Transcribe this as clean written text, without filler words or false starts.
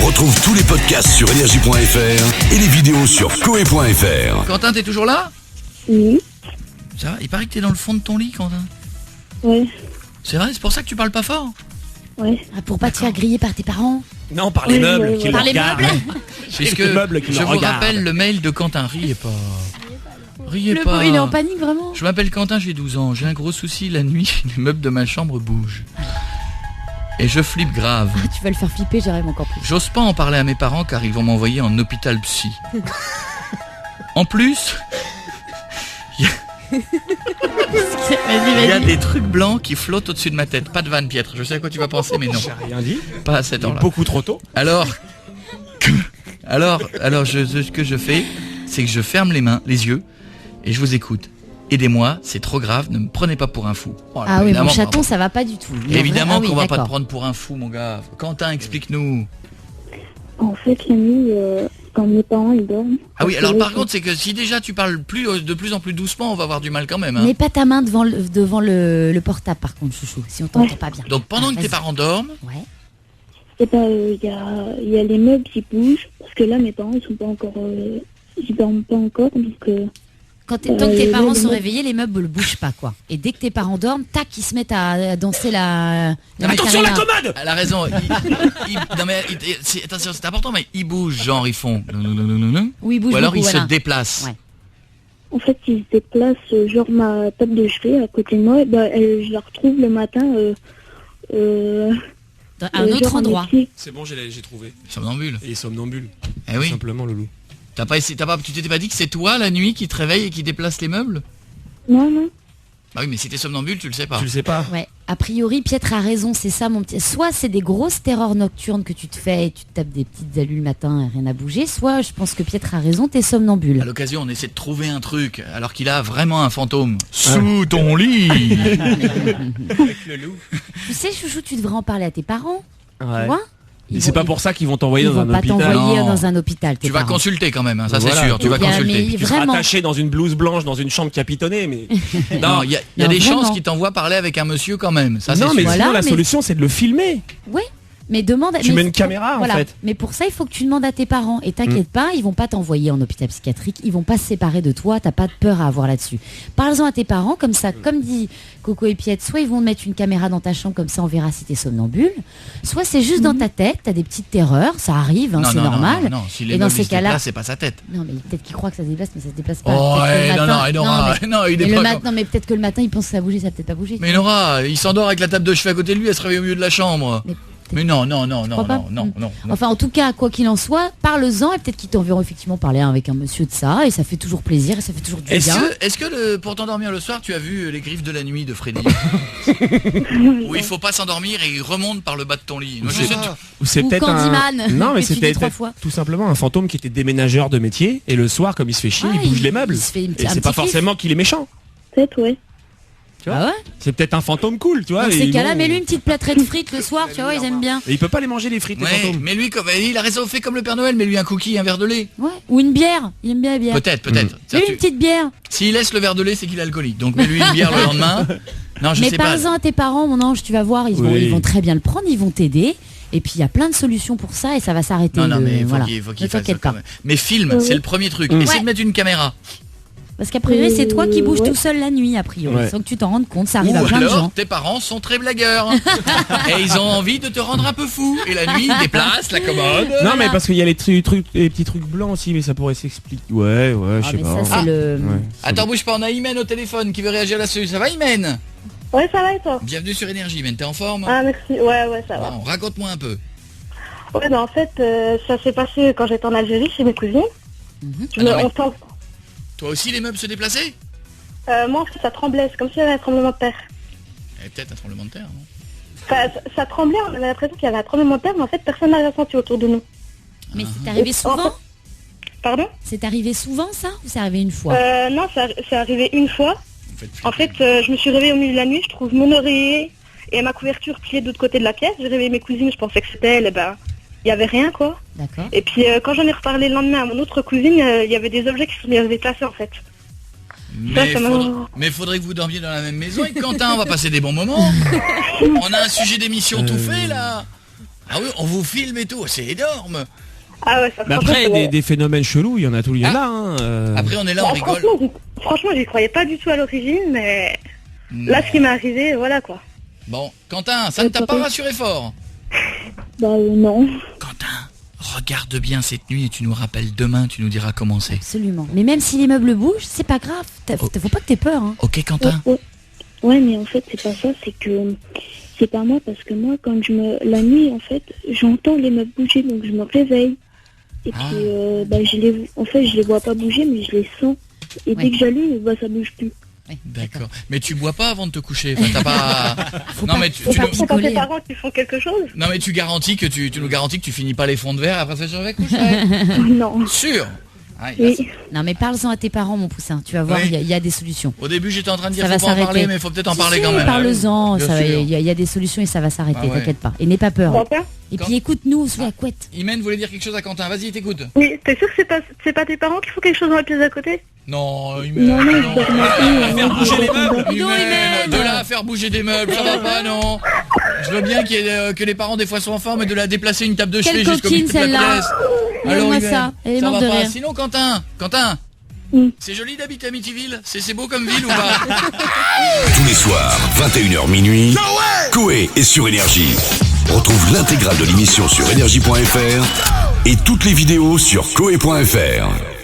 Retrouve tous les podcasts sur énergie.fr et les vidéos sur koe.fr. Quentin, t'es toujours là? Oui. Ça va? Il paraît que t'es dans le fond de ton lit, Quentin. Oui. C'est vrai, c'est pour ça que tu parles pas fort? Oui. Ah, pour pas te faire griller par tes parents. Non, par les meubles qui Par le les regardent. meubles. Puisque Les meubles qui je le vous regardent. rappelle le mail de Quentin. Riez pas. Riez Le pas. pauvre, il est en panique vraiment. Je m'appelle Quentin, j'ai 12 ans. J'ai un gros souci, la nuit, les meubles de ma chambre bougent. Et je flippe grave. Ah, tu vas le faire flipper, j'arrive encore plus. J'ose pas en parler à mes parents car ils vont m'envoyer en hôpital psy. En plus, il y a des trucs blancs qui flottent au-dessus de ma tête. Pas de vanne, Pietre. Je sais à quoi tu vas penser, mais non. J'ai rien dit. Pas à cette heure-là. Beaucoup trop tôt. Alors, ce que je fais, c'est que je ferme les mains, les yeux, et je vous écoute. Aidez-moi, c'est trop grave, ne me prenez pas pour un fou. Oh, Ah oui, mon évidemment, chaton, ça va pas du tout. Évidemment Ah oui, qu'on va pas te d'accord. prendre pour un fou, mon gars. Quentin, explique-nous. En fait, la nuit, quand mes parents ils dorment. Ah oui, parce alors que par là, contre, c'est que si déjà tu parles de plus en plus doucement, on va avoir du mal quand même. Hein. Mets pas ta main devant le portable par contre, chouchou, si on t'entend pas bien. Donc pendant que tes vas-y. parents dorment, Ouais. et ben, il y a les meubles qui bougent. Parce que là, mes parents ils sont pas encore. Ils dorment pas encore. Donc. Tant que tes les parents meubles- sont réveillés, les meubles ne bougent pas quoi. Et dès que tes parents dorment, tac, ils se mettent à danser la Attention, la Macarena. commode. elle a raison. Non mais attention, c'est important, mais ils bougent, genre ils font. Oui, ils bougent Ou alors beaucoup, ils voilà. se déplacent. Ouais. En fait, ils se déplacent, genre ma table de chevet à côté de moi. Et ben, je la retrouve le matin. Dans un autre genre à mes endroit. pieds. C'est bon, j'ai trouvé. Somnambule. Et somnambule. Eh oui. Tout simplement, Loulou. Tu t'étais pas dit que c'est toi la nuit qui te réveille et qui déplace les meubles? Non, non. Bah oui, mais si t'es somnambule, tu le sais pas. Tu le sais pas. Ouais. A priori, Pietre a raison, c'est ça mon petit. Soit c'est des grosses terreurs nocturnes que tu te fais et tu te tapes des petites allules le matin et rien à bouger. Soit je pense que Pietre a raison, t'es somnambule. À l'occasion, on essaie de trouver un truc, alors qu'il a vraiment un fantôme. Sous ton lit. Avec le loup. Tu sais, chouchou, tu devrais en parler à tes parents. Tu Ouais. vois Et c'est pas pour ça qu'ils vont t'envoyer Ils dans un vont pas hôpital. t'envoyer Non. dans un hôpital. tes Tu vas parents. consulter quand même, hein, ça Voilà. c'est sûr, tu vas Eh bien, consulter. mais Tu seras vraiment. attaché dans une blouse blanche dans une chambre capitonnée, mais Non, il y a Non, des vraiment. chances qu'il t'envoie parler avec un monsieur quand même, ça c'est non, mais sûr. Voilà, sinon la mais- solution c'est de le filmer. Oui, mais demande. Tu mais mets une caméra, en fait. Mais pour ça, il faut que tu demandes à tes parents. Et t'inquiète pas, ils vont pas t'envoyer en hôpital psychiatrique. Ils vont pas se séparer de toi. T'as pas de peur à avoir là-dessus. Parle-en à tes parents, comme ça, comme dit Coco et Piette. Soit ils vont te mettre une caméra dans ta chambre, comme ça on verra si t'es somnambule. Soit c'est juste dans ta tête. T'as des petites terreurs, ça arrive, hein, Non, c'est non, normal. non, non, si les Et dans meubles ces ils se cas-là- déplacent, c'est pas sa tête. Non, mais peut-être qu'ils croient que ça se déplace, mais ça se déplace pas. Oh, Peut-être que le non, matin- non, Nora, mais- non, il mais est le pas... matin, non, mais peut-être que le matin, il pense que ça a bougé, ça a peut-être pas bougé. Mais Nora, il s'endort avec la table de chevet à côté de lui, elle se réveille au milieu de la chambre. Mais non, non, non, non, crois pas non, non, non, non. Enfin, en tout cas, quoi qu'il en soit, parle-en et peut-être qu'ils t'enverront effectivement parler avec un monsieur de ça et ça fait toujours plaisir et ça fait toujours du bien. Est-ce que pour t'endormir le soir, tu as vu Les Griffes de la Nuit de Freddy? Où il faut pas s'endormir et il remonte par le bas de ton lit. Moi, je sais- Ou c'est Ou peut-être Candyman, Non, mais que tu c'était dis 3 peut-être fois. tout simplement un fantôme qui était déménageur de métier et le soir, comme il se fait chier, Ah, il bouge les meubles. il se fait une Et petite- un c'est pas petit kiff. forcément qu'il est méchant. Peut-être, ouais. Tu vois Ah ouais. C'est peut-être un fantôme cool, tu vois. Dans et ces ils cas-là, vont- mets-lui une petite plâtrée de frites le soir, tu vois, ils aiment bien. Et il peut pas les manger les frites, les Ouais, fantômes. mais lui, comme il a raison, fait comme le Père Noël, mais lui un cookie, un verre de lait. Ouais. Ou une bière, il aime bien la bière. Peut-être. Mets-lui C'est-à-dire, une petite bière. S'il laisse le verre de lait, c'est qu'il est alcoolique. Donc mets-lui une bière le lendemain. Non, je Mais sais pas. parle-en à tes parents, mon ange, tu vas voir, Oui. ils vont très bien le prendre, ils vont t'aider. Et puis il y a plein de solutions pour ça et ça va s'arrêter. Non, mais voilà. faut qu'il Ne fasse ça t'inquiète quand pas. même. Mais filme, c'est le premier truc. Essaie Ouais. de mettre une caméra. Parce qu'a priori, c'est toi qui bouges ouais. tout seul la nuit, a priori, Ouais. sans que tu t'en rendes compte. Ça arrive Ou à plein de alors, gens. tes parents sont très blagueurs. Et ils ont envie de te rendre un peu fou. Et la nuit, ils déplacent la commode. Non, mais parce qu'il y a les petits trucs blancs aussi, mais ça pourrait s'expliquer. Ouais, je Ah, sais mais pas. ça, c'est le. Ouais. Attends, bouge pas, on a Imen au téléphone qui veut réagir là-dessus. Ça va, Imen? Ouais, ça va et toi? Bienvenue sur Énergie, Imen. T'es en forme? Ah, merci. Ouais, ça va. Bon, raconte-moi un peu. Ouais, en fait, ça s'est passé quand j'étais en Algérie chez mes cousines. Ah non, mais- On t'en- Toi aussi, les meubles se déplaçaient? moi, en fait, ça tremblait. C'est comme s'il y avait un tremblement de terre. Eh, peut-être un tremblement de terre, non? Enfin, ça tremblait, on avait l'impression qu'il y avait un tremblement de terre, mais en fait, personne n'a ressenti autour de nous. Mais c'est arrivé souvent? Pardon? C'est arrivé souvent ça ou c'est arrivé une fois? Non, c'est arrivé une fois. Vous faites En fait, je me suis réveillée au milieu de la nuit, je trouve mon oreiller et ma couverture pliée de l'autre côté de la pièce. J'ai réveillé mes cousines, je pensais que c'était elles, et ben, il y avait rien, quoi. D'accord. Et puis, quand j'en ai reparlé le lendemain à mon autre cousine, il y avait des objets qui se sont mis à se déplacer, en fait. Mais faudrait que vous dormiez dans la même maison avec Quentin, on va passer des bons moments. On a un sujet d'émission tout fait là. Ah oui, on vous filme et tout, c'est énorme. Ah ouais, ça Mais franchement, après, c'est- des phénomènes chelous, il y en a tout, il y en a. Hein. Après, on est là, on Bah, rigole. franchement, j'y croyais pas du tout à l'origine, mais là, ce qui m'est arrivé, voilà quoi. Bon, Quentin, ça ne t'a pas rassuré fort? Bah non. Quentin, regarde bien cette nuit et tu nous rappelles demain, tu nous diras comment c'est. Absolument. Mais même si l'immeuble bouge, c'est pas grave. Faut pas que t'aies peur. Hein. Ok, Quentin? Ouais, mais en fait, c'est pas ça, c'est que c'est pas moi, parce que moi, quand la nuit, en fait, j'entends les meubles bouger, donc je me réveille. Et Ah. puis, je les vois pas bouger, mais je les sens. Et dès que j'allume, ça bouge plus. Oui, D'accord. Mais tu bois pas avant de te coucher. Enfin, t'as pas. Faut Non, pas- mais faut tu pas nous- C'est pas tes picoler. parents qui font quelque chose? Non, mais tu garantis que tu nous garantis que tu finis pas les fonds de verre après ça, je vais coucher. Non. Sûr. Ah, Oui. Non, mais parle-en à tes parents, mon poussin. Tu vas voir, Oui. il y a des solutions. Au début, j'étais en train de dire Ça va faut pas en s'arrêter. parler, mais il faut peut-être en Si, parler si, quand même. parle-en. Bien Ça va, sûr. Il y a des solutions et ça va s'arrêter. Ah ouais. T'inquiète pas. Et n'aie pas peur. Bon, père. Et Quand- puis écoute-nous sous la couette. Imen voulait dire quelque chose à Quentin. Vas-y, t'écoute. Oui, t'es sûr que c'est pas tes parents qui font quelque chose dans la pièce à côté? Non, Imen. Non, je dors maintenant, Faire bouger les meubles. Imen, de là à faire bouger des meubles, ça va pas, non. Je veux bien que les parents des fois soient en forme, mais de la déplacer une table de Quelle chevet jusqu'au coquine, milieu de la celle-là. pièce. Regarde-moi Imen, ça. Elle est ça morte va de pas. rire. Sinon, Quentin, Oui. c'est joli d'habiter à Amityville. C'est beau comme ville ou pas? Tous les soirs, 21h minuit, Coé est sur Énergie. Retrouve l'intégrale de l'émission sur énergie.fr et toutes les vidéos sur coé.fr.